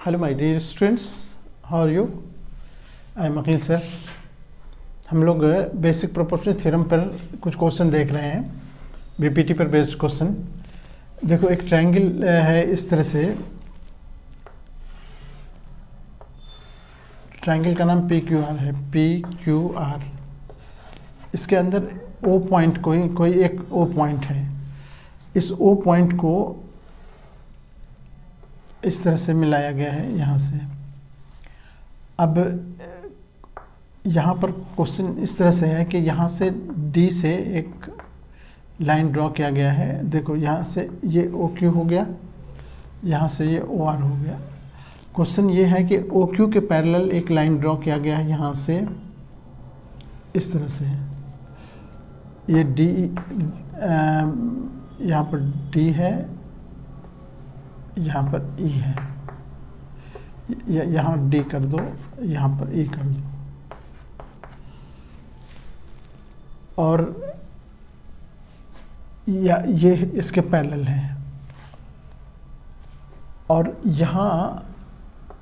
Hello my dear students, how are you? I am Akeel sir. हम लोग basic proportional theorem पर कुछ question देख रहे हैं, बीपीटी पर बेस्ड क्वेश्चन। देखो, एक ट्रायंगल है इस तरह से। ट्रायंगल का नाम पी क्यू आर है, पी क्यू आर। इसके अंदर ओ पॉइंट, कोई एक ओ पॉइंट है। इस ओ पॉइंट को इस तरह से मिलाया गया है यहाँ से। अब यहाँ पर क्वेश्चन इस तरह से है कि यहाँ से डी से एक लाइन ड्रॉ किया गया है। देखो, यहाँ से ये ओ क्यू हो गया, यहाँ से ये ओ आर हो गया। क्वेश्चन ये है कि ओ क्यू के पैरेलल एक लाइन ड्रॉ किया गया है यहाँ से इस तरह से। ये डी, यहाँ पर डी है, यहाँ पर ई है। यहाँ डी कर दो, यहाँ पर ई कर दो। और ये इसके पैरेलल है। और यहाँ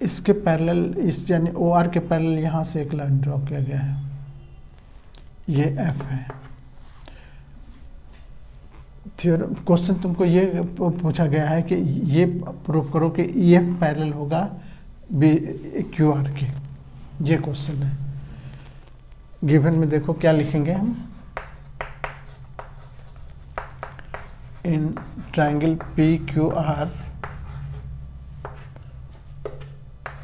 इसके पैरेलल, इस यानी ओ आर के पैरेलल यहाँ से एक लाइन ड्रॉ किया गया है। ये एफ है। थ्योरम क्वेश्चन तुमको ये पूछा गया है कि ये प्रूव करो कि ई एफ पैरेलल होगा बी क्यू आर के। ये क्वेश्चन है। गिवन में देखो क्या लिखेंगे हम। In triangle P Q R,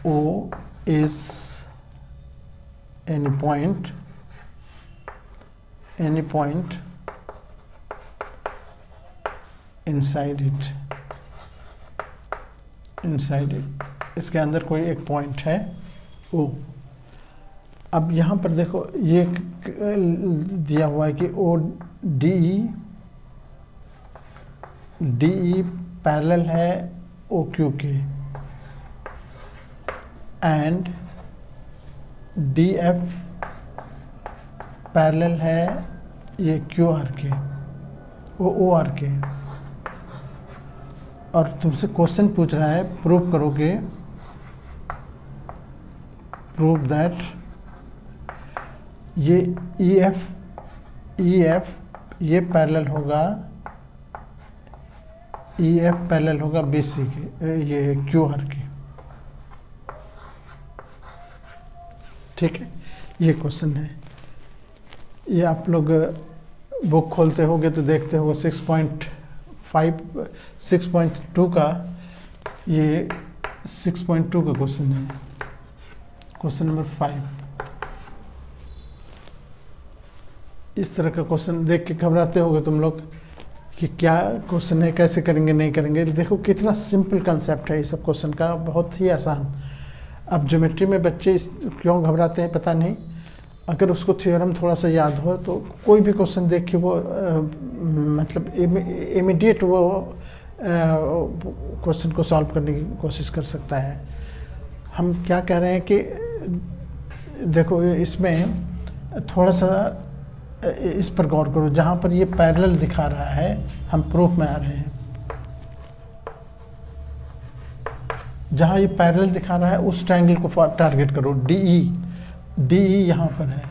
O is any point inside it। इसके अंदर कोई एक पॉइंट है O। अब यहाँ पर देखो, ये दिया हुआ है कि O DE पैरेलल है OQ के, एंड DF पैरेलल है ये QR के, OR के। और तुमसे क्वेश्चन पूछ रहा है, प्रूव करोगे, प्रूव दैट ये EF ये पैरेलल होगा, EF पैरेलल होगा BC के, ये QR के। ठीक है, ये क्वेश्चन है। ये आप लोग बुक खोलते होगे तो देखते हो 6.2 का, ये 6.2 का क्वेश्चन है, क्वेश्चन नंबर 5। इस तरह का क्वेश्चन देख के घबराते होगे तुम लोग कि क्या क्वेश्चन है, कैसे करेंगे, नहीं करेंगे। देखो कितना सिंपल कंसेप्ट है इस सब क्वेश्चन का, बहुत ही आसान। अब ज्योमेट्री में बच्चे क्यों घबराते हैं पता नहीं। अगर उसको थ्योरम थोड़ा सा याद हो तो कोई भी क्वेश्चन देख के वो मतलब इमीडिएट वो क्वेश्चन को सॉल्व करने की कोशिश कर सकता है। हम क्या कह रहे हैं कि देखो, इसमें थोड़ा सा इस पर गौर करो। जहाँ पर ये पैरेलल दिखा रहा है, हम प्रूफ में आ रहे हैं। जहाँ ये पैरेलल दिखा रहा है उस ट्रायंगल को टारगेट करो। DE यहाँ पर है,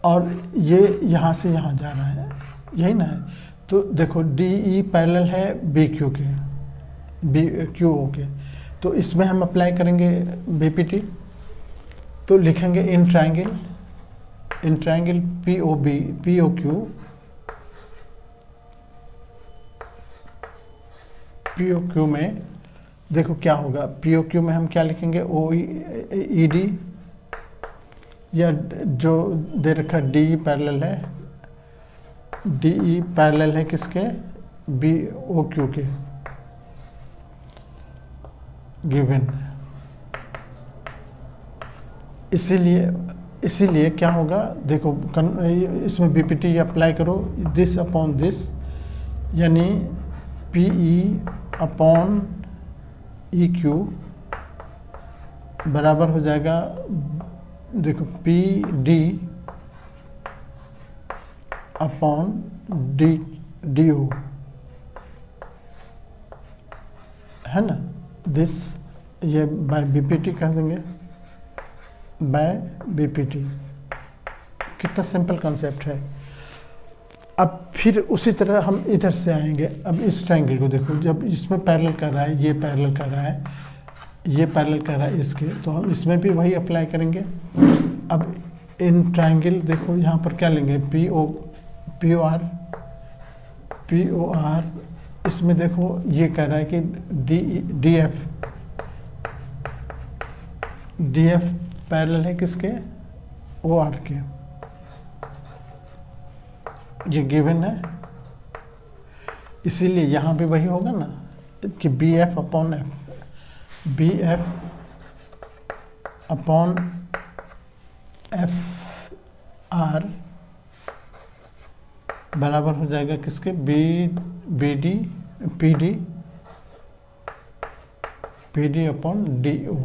और ये यहाँ से यहाँ जा रहा है, यही ना है। तो देखो, DE पैरेलल है BQ के, BQO के। तो इसमें हम अप्लाई करेंगे BPT। तो लिखेंगे इन ट्रायंगल POQ में देखो क्या होगा। POQ में हम क्या लिखेंगे, OED, या जो दे रखा DE पैरेलल है, DE पैरेलल है किसके, BOQ के, गिवन। इसीलिए क्या होगा, देखो इसमें BPT अप्लाई करो, दिस अपॉन दिस, यानी PE अपॉन EQ बराबर हो जाएगा, देखो PD अपॉन DO, है ना। दिस, ये बाय बीपीटी कर देंगे, बाय बीपीटी। कितना सिंपल कॉन्सेप्ट है। अब फिर उसी तरह हम इधर से आएंगे। अब इस ट्रायंगल को देखो, जब इसमें पैरेलल कर रहा है, ये पैरेलल कर रहा है, ये पैरेलल कर रहा है इसके, तो हम इसमें भी वही अप्लाई करेंगे। अब इन ट्रायंगल देखो यहाँ पर क्या लेंगे, पी ओ आर, इसमें देखो ये कह रहा है कि डी एफ पैरेलल है किसके, ओ आर के, ये गिवन है। इसीलिए यहाँ भी वही होगा ना कि B F upon F R बराबर हो जाएगा किसके, P D upon D O.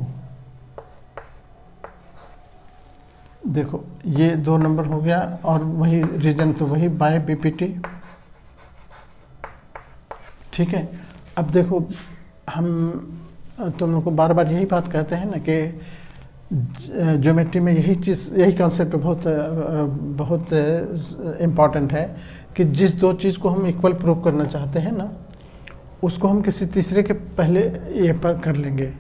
देखो ये 2 नंबर हो गया, और वही रीजन तो वही बाय बीपीटी। ठीक है। अब देखो हम तुम लोग को बार बार यही बात कहते हैं ना कि ज्योमेट्री में यही चीज़, यही कॉन्सेप्ट बहुत इम्पॉर्टेंट है कि जिस 2 चीज़ को हम इक्वल प्रूव करना चाहते हैं ना, उसको हम किसी तीसरे के पहले ये पर कर लेंगे।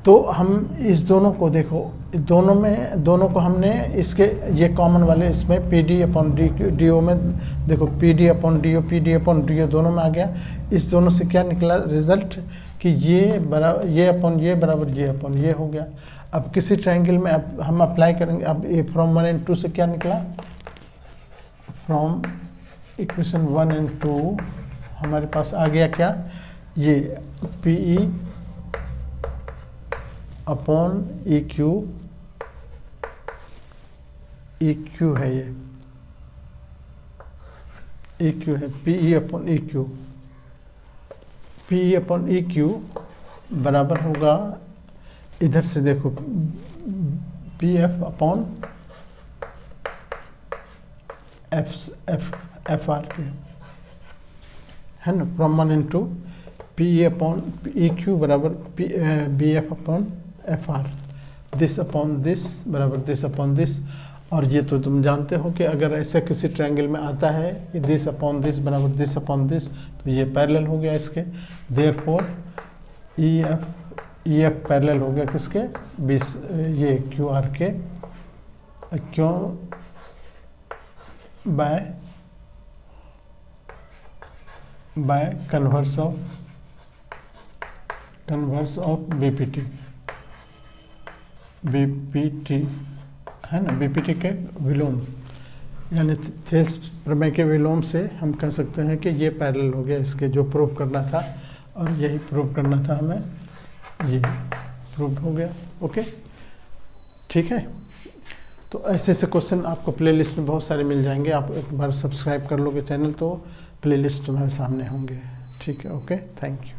तो हम इस दोनों को देखो, दोनों को हमने इसके ये कॉमन वाले इसमें P D upon D O में देखो, P D upon D O दोनों में आ गया। इस दोनों से क्या निकला रिजल्ट कि ये बराबर ये अपॉन ये हो गया। अब किसी ट्रायंगल में अब हम अप्लाई करेंगे। अब ये फ्रॉम 1 and 2 से क्या निकला, फ्रॉम इक्वेशन 1 and 2 हमारे पास आ गया क्या, ये P E upon E Q है, ये ई क्यू है, P E upon E Q बराबर होगा, इधर से देखो P F upon F R के, है ना, from 1 and 2 P E upon E Q बराबर B F upon F R, this upon this बराबर दिस अपॉन दिस। और ये तो तुम जानते हो कि अगर ऐसा किसी ट्रायंगल में आता है कि दिस अपॉन दिस बराबर दिस अपॉन दिस, तो ये पैरेलल हो गया इसके। देयरफॉर ई एफ पैरेलल हो गया किसके, ये क्यू आर के, क्यों, बाय कन्वर्स ऑफ बीपीटी है ना, बीपीटी के विलोम, यानी थेल्स प्रमेय के विलोम से हम कह सकते हैं कि ये पैरेलल हो गया इसके, जो प्रूव करना था, और यही प्रूव करना था हमें, ये प्रूव हो गया। ओके, ठीक है। तो ऐसे ऐसे क्वेश्चन आपको प्लेलिस्ट में बहुत सारे मिल जाएंगे। आप एक बार सब्सक्राइब कर लोगे चैनल तो प्लेलिस्ट तुम्हारे सामने होंगे। ठीक है, ओके, थैंक यू।